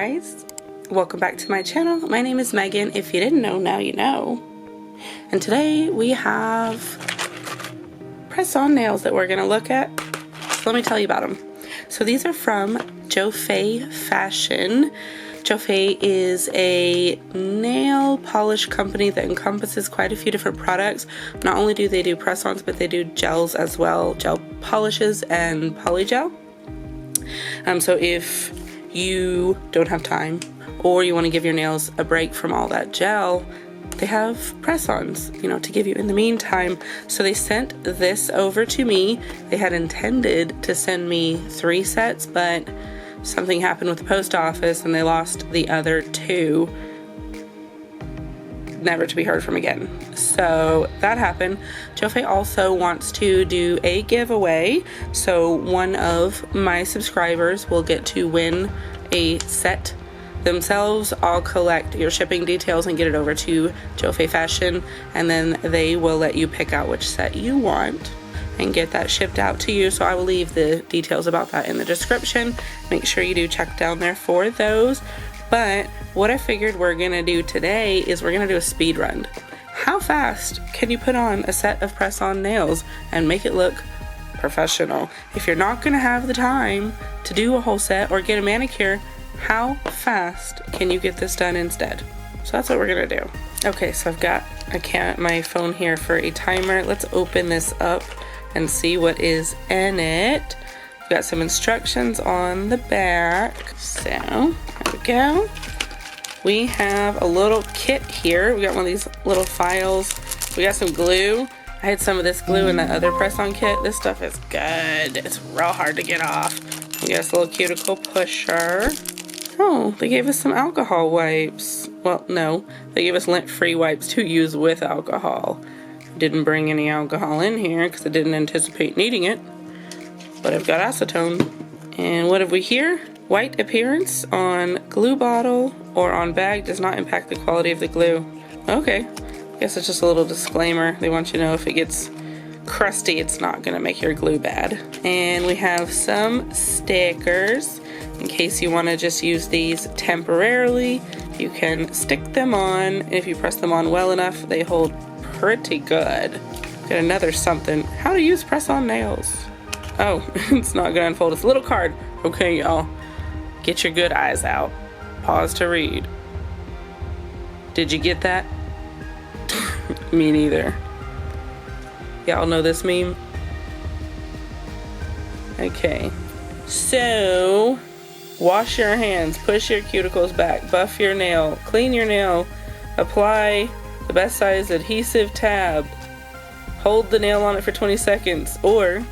guys, welcome back to my channel. My name is Megan. If you didn't know, now you know. And today we have press-on nails that we're gonna look at. So let me tell you about them. So these are from Jofay Fashion. Jofay is a nail polish company that encompasses quite a few different products. Not only do they do press-ons, but they do gels as well, gel polishes and polygel. So if you don't have time or you want to give your nails a break from all that gel, they have press-ons, you know, to give you in the meantime. So they sent this over to me. They had intended to send me 3 sets, but something happened with the post office and they lost the other 2, never to be heard from again. So that happened. Jofay also wants to do a giveaway, so one of my subscribers will get to win a set themselves. I'll collect your shipping details and get it over to Jofay Fashion, and then they will let you pick out which set you want and get that shipped out to you. So I will leave the details about that in the description. Make sure you do check down there for those. But what I figured we're gonna do today is we're gonna do a speed run. How fast can you put on a set of press-on nails and make it look professional? If you're not gonna have the time to do a whole set or get a manicure, how fast can you get this done instead? So that's what we're gonna do. Okay, so I've got my phone here for a timer. Let's open this up and see what is in it. We've got some instructions on the back. So, there we go. We have a little kit here. We got one of these little files. We got some glue. I had some of this glue in that other press-on kit. This stuff is good. It's real hard to get off. We got this little cuticle pusher. Oh, they gave us some alcohol wipes. Well, no, they gave us lint-free wipes to use with alcohol. Didn't bring any alcohol in here because I didn't anticipate needing it. But I've got acetone. And what have we here? White appearance on glue bottle or on bag does not impact the quality of the glue. Okay, I guess it's just a little disclaimer. They want you to know if it gets crusty, it's not gonna make your glue bad. And we have some stickers. In case you wanna just use these temporarily, you can stick them on. And if you press them on well enough, they hold pretty good. Got another something. How to use press-on nails. Oh, it's not gonna unfold. It's a little card. Okay, y'all. Get your good eyes out. Pause to read. Did you get that? Me neither. Y'all know this meme? Okay. So, wash your hands, push your cuticles back, buff your nail, clean your nail, apply the best size adhesive tab, hold the nail on it for 20 seconds, or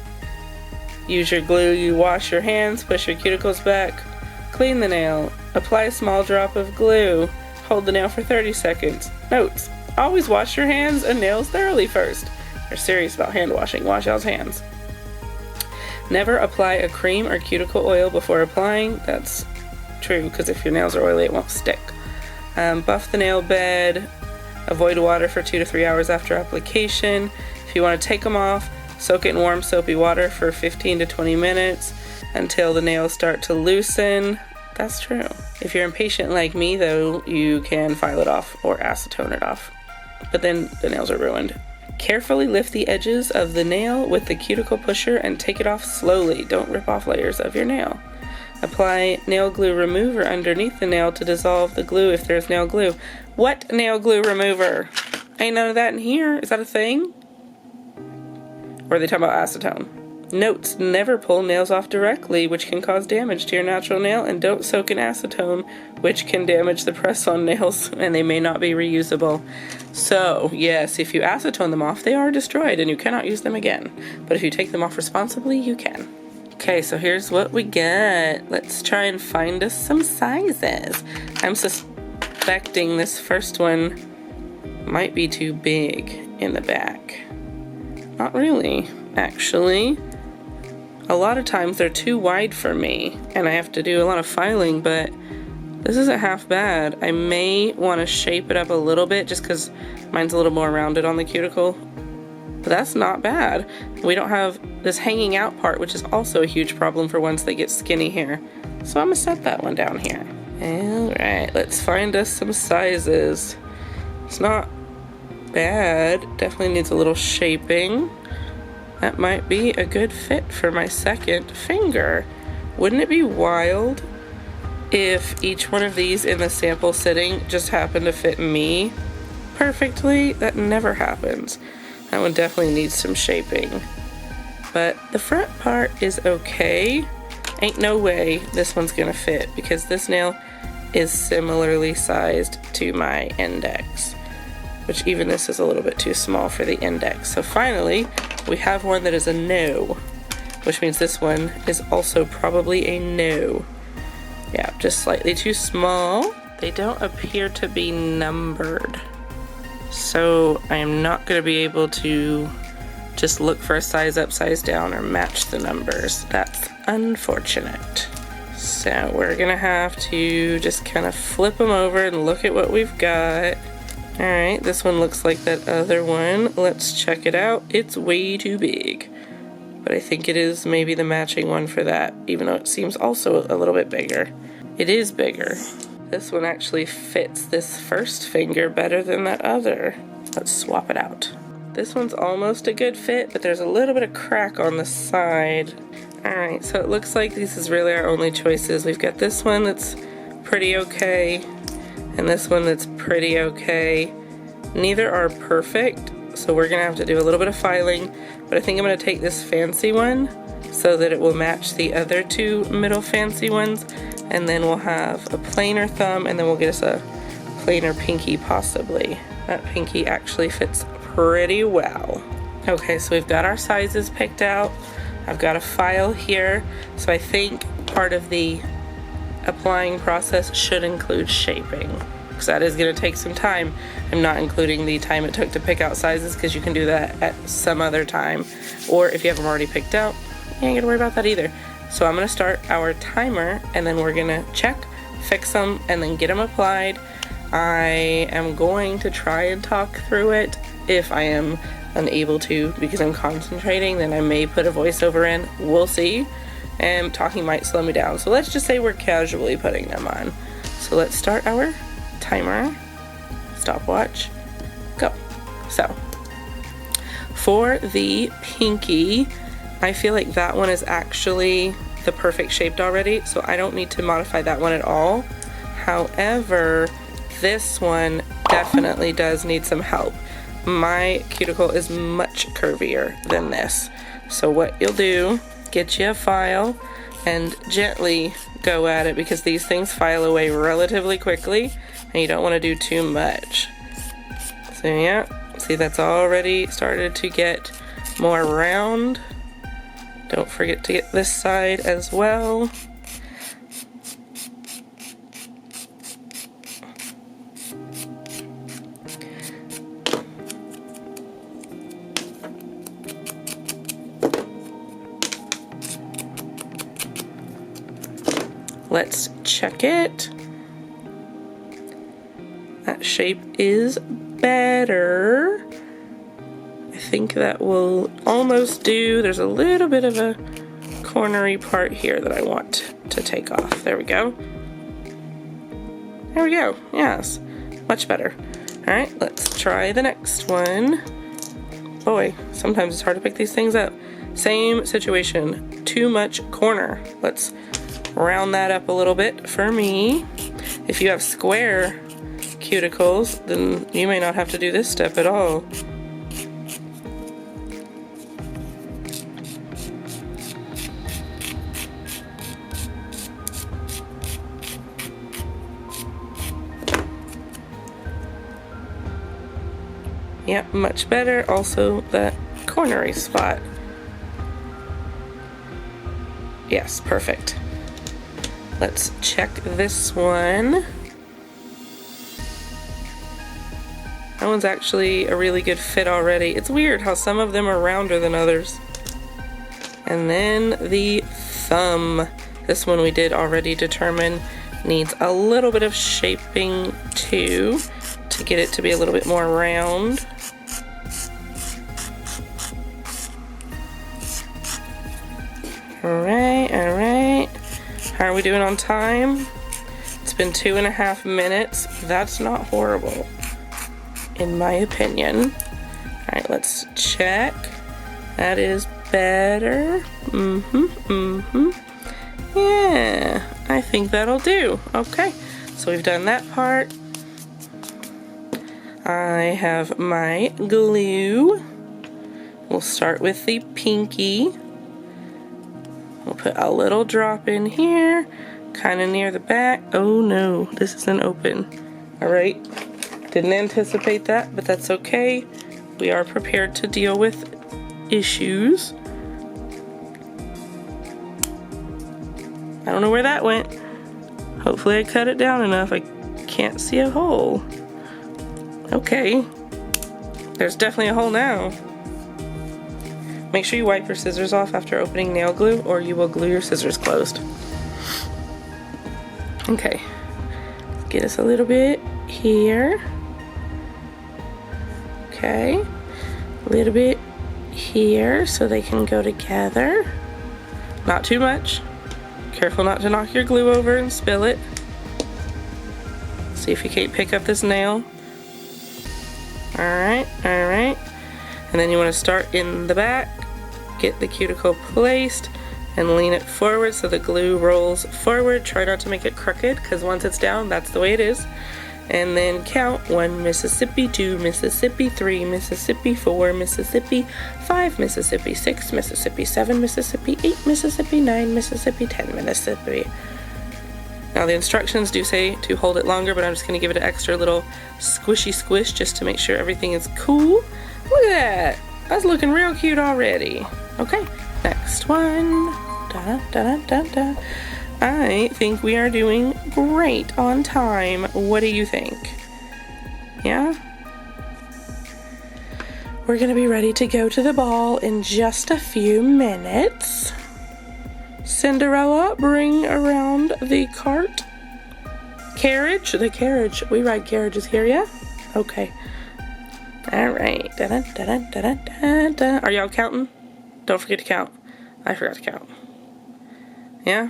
use your glue. You wash your hands, push your cuticles back, clean the nail, apply a small drop of glue, hold the nail for 30 seconds. Notes: always wash your hands and nails thoroughly first. They're serious about hand washing. Wash y'all's hands. Never apply a cream or cuticle oil before applying. That's true, because if your nails are oily, it won't stick. Buff the nail bed. Avoid water for 2 to 3 hours after application. If you want to take them off, soak it in warm soapy water for 15 to 20 minutes until the nails start to loosen. That's true. If you're impatient like me though, you can file it off or acetone it off. But then the nails are ruined. Carefully lift the edges of the nail with the cuticle pusher and take it off slowly. Don't rip off layers of your nail. Apply nail glue remover underneath the nail to dissolve the glue if there's nail glue. What nail glue remover? Ain't none of that in here. Is that a thing? Or are they talking about acetone? Notes: never pull nails off directly, which can cause damage to your natural nail, and don't soak in acetone, which can damage the press-on nails and they may not be reusable. So yes, if you acetone them off, they are destroyed and you cannot use them again. But if you take them off responsibly, you can. Okay, so here's what we got. Let's try and find us some sizes. I'm suspecting this first one might be too big in the back. Not really, actually. A lot of times they're too wide for me and I have to do a lot of filing, but this isn't half bad. I may want to shape it up a little bit just because mine's a little more rounded on the cuticle. But that's not bad. We don't have this hanging out part, which is also a huge problem for ones that get skinny hair. So I'm gonna set that one down here. Alright, let's find us some sizes. It's not bad, definitely needs a little shaping. That might be a good fit for my second finger. Wouldn't it be wild if each one of these in the sample sitting just happened to fit me perfectly? That never happens. That one definitely needs some shaping. But the front part is okay. Ain't no way this one's gonna fit because this nail is similarly sized to my index, which even this is a little bit too small for the index. So finally, we have one that is a no, which means this one is also probably a no. Yeah, just slightly too small. They don't appear to be numbered, so I am not going to be able to just look for a size up, size down, or match the numbers. That's unfortunate. So we're gonna have to just kind of flip them over and look at what we've got. Alright, this one looks like that other one. Let's check it out. It's way too big, but I think it is maybe the matching one for that, even though it seems also a little bit bigger. It is bigger. This one actually fits this first finger better than that other. Let's swap it out. This one's almost a good fit, but there's a little bit of crack on the side. Alright, so it looks like this is really our only choices. We've got this one that's pretty okay, and this one that's pretty okay. Neither are perfect, so we're gonna have to do a little bit of filing, but I think I'm gonna take this fancy one so that it will match the other two middle fancy ones, and then we'll have a plainer thumb, and then we'll get us a plainer pinky possibly. That pinky actually fits pretty well. Okay, so we've got our sizes picked out. I've got a file here, so I think part of the applying process should include shaping, because that is going to take some time. I'm not including the time it took to pick out sizes, because you can do that at some other time, or if you have them already picked out, you ain't gonna worry about that either. So I'm going to start our timer, and then we're going to check, fix them, and then get them applied. I am going to try and talk through it. If I am unable to because I'm concentrating, then I may put a voiceover in. We'll see. And talking might slow me down. So let's just say we're casually putting them on. So let's start our timer. Stopwatch. Go. So for the pinky, I feel like that one is actually the perfect shaped already, so I don't need to modify that one at all. However, this one definitely does need some help. My cuticle is much curvier than this. So what you'll do, get you a file and gently go at it, because these things file away relatively quickly and you don't want to do too much. So yeah, see, that's already started to get more round. Don't forget to get this side as well. Let's check it. That shape is better. I think that will almost do. There's a little bit of a cornery part here that I want to take off. There we go. There we go. Yes, much better. All right, let's try the next one. Boy, sometimes it's hard to pick these things up. Same situation, too much corner. Let's round that up a little bit for me. If you have square cuticles, then you may not have to do this step at all. Yep, much better. Also, that cornery spot. Yes, perfect. Let's check this one. That one's actually a really good fit already. It's weird how some of them are rounder than others. And then the thumb. This one we did already determine needs a little bit of shaping too, to get it to be a little bit more round. Alright, alright. How are we doing on time? It's It's been 2.5 minutes. That's not horrible, in my opinion. All right, let's check. That is better. Yeah, I think that'll do. Okay, so we've done that part. I have my glue. We'll start with the pinky. We'll put a little drop in here, kind of near the back. Oh no, this isn't open. All right, didn't anticipate that, but that's okay. We are prepared to deal with issues. I don't know where that went. Hopefully I cut it down enough. I can't see a hole. Okay, there's definitely a hole now. Make sure you wipe your scissors off after opening nail glue, or you will glue your scissors closed. Okay, let's get us a little bit here. Okay, a little bit here so they can go together. Not too much. Careful not to knock your glue over and spill it. See if you can't pick up this nail. Alright, alright. And then you want to start in the back, get the cuticle placed, and lean it forward so the glue rolls forward. Try not to make it crooked, because once it's down, that's the way it is. And then count 1 Mississippi, 2 Mississippi, 3 Mississippi, 4 Mississippi, 5 Mississippi, 6 Mississippi, 7 Mississippi, 8 Mississippi, 9 Mississippi, 10 Mississippi. Now the instructions do say to hold it longer, but I'm just going to give it an extra little squishy squish just to make sure everything is cool. Look at that! That's looking real cute already. Okay, next one. Da, da, da, da, da. I think we are doing great on time. What do you think? Yeah? We're going to be ready to go to the ball in just a few minutes. Cinderella, bring around the cart. Carriage? The carriage. We ride carriages here, yeah? Okay. Alright. Are y'all counting? Don't forget to count. I forgot to count. Yeah?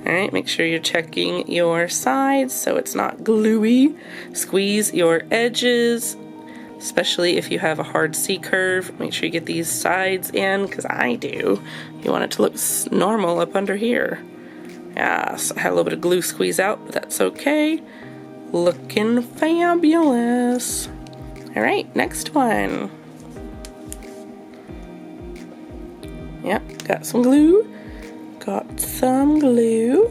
Alright, make sure you're checking your sides so it's not gluey. Squeeze your edges, especially if you have a hard C curve. Make sure you get these sides in, because I do. You want it to look normal up under here. Yes, I had a little bit of glue squeeze out, but that's okay. Looking fabulous. Alright, next one. Yep, got some glue. Got some glue.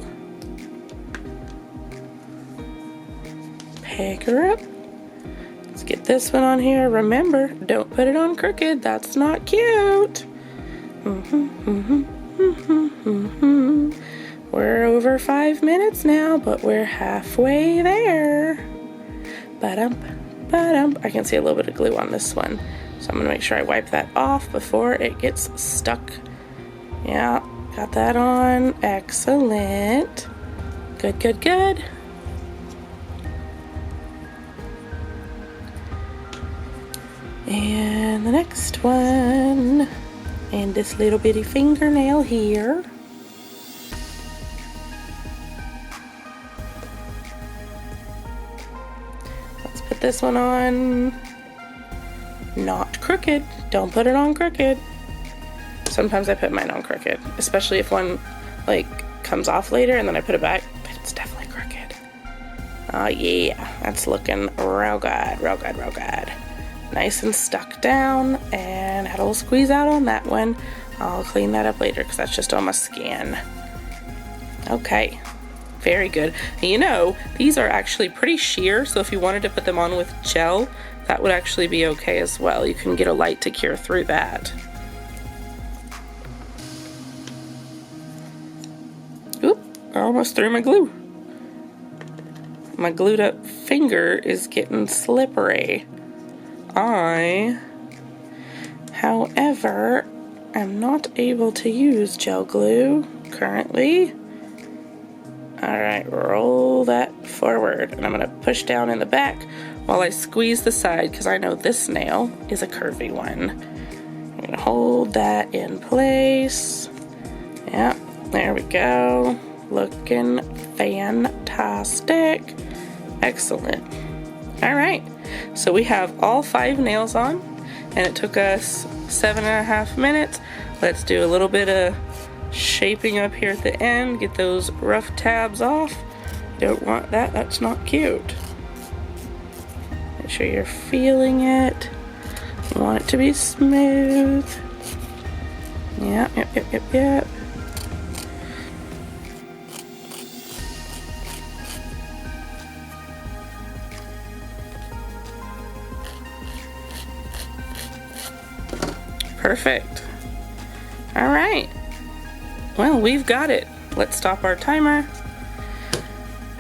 Pick her up. Let's get this one on here. Remember, don't put it on crooked. That's not cute. We're over 5 minutes now, but we're halfway there. Ba-dum, ba-dum. I can see a little bit of glue on this one, so I'm gonna make sure I wipe that off before it gets stuck. Yeah, got that on. Excellent. Good, good, good. And the next one, and this little bitty fingernail here. Let's put this one on. Not crooked. Don't put it on crooked. Sometimes I put mine on crooked, especially if one like comes off later and then I put it back, but it's definitely crooked. Oh yeah, that's looking real good, real good, real good. Nice and stuck down, and had a little squeeze out on that one. I'll clean that up later because that's just on my skin. Okay, very good. You know, these are actually pretty sheer, so if you wanted to put them on with gel, that would actually be okay as well. You can get a light to cure through that. Oop, I almost threw my glue. My glued up finger is getting slippery. I, however, am not able to use gel glue currently. Alright, roll that forward, and I'm going to push down in the back while I squeeze the side, because I know this nail is a curvy one. I'm going to hold that in place. Yeah, there we go. looking fantastic. Excellent. All right, so we have all 5 nails on, and it took us 7.5 minutes. Let's do a little bit of shaping up here at the end, get those rough tabs off. Don't want that, that's not cute. Make sure you're feeling it. You want it to be smooth. Yep. Perfect. All right. Well, we've got it. Let's stop our timer.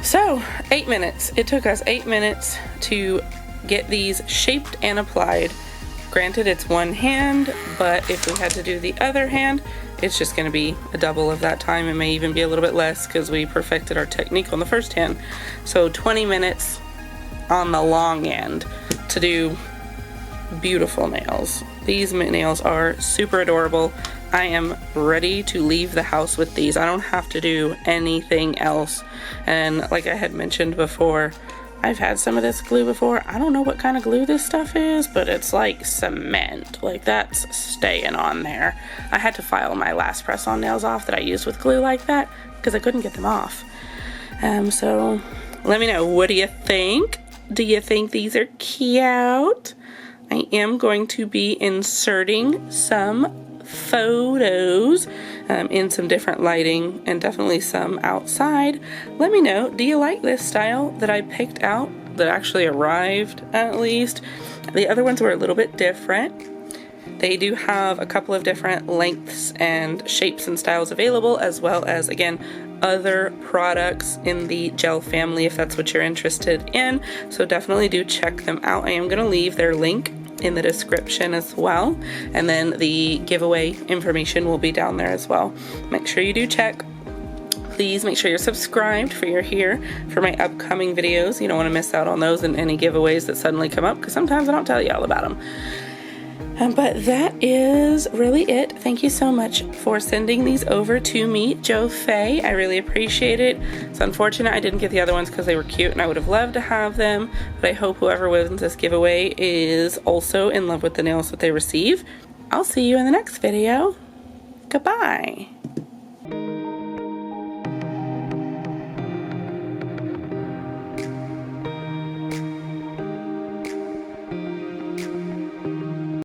So, 8 minutes. It took us 8 minutes to get these shaped and applied. Granted, it's one hand, but if we had to do the other hand, it's just going to be a double of that time. It may even be a little bit less because we perfected our technique on the first hand. So 20 minutes on the long end to do beautiful nails. These nails are super adorable. I am ready to leave the house with these. I don't have to do anything else. And like I had mentioned before, I've had some of this glue before. I don't know what kind of glue this stuff is, but it's like cement. Like, that's staying on there. I had to file my last press-on nails off that I used with glue like that because I couldn't get them off. So let me know, what do you think? Do you think these are cute? I am going to be inserting some photos in some different lighting and definitely some outside. Let me know, do you like this style that I picked out, that actually arrived at least? The other ones were a little bit different. They do have a couple of different lengths and shapes and styles available, as well as, again, other products in the gel family if that's what you're interested in. So definitely do check them out. I am going to leave their link in the description as well, and then the giveaway information will be down there as well. Make sure you do check. Please make sure you're subscribed for you're here for my upcoming videos. You don't want to miss out on those and any giveaways that suddenly come up, because sometimes I don't tell you all about them. But that is really it. Thank you so much for sending these over to me, Jofay. I really appreciate it. It's unfortunate I didn't get the other ones because they were cute and I would have loved to have them, but I hope whoever wins this giveaway is also in love with the nails that they receive. I'll see you in the next video. Goodbye.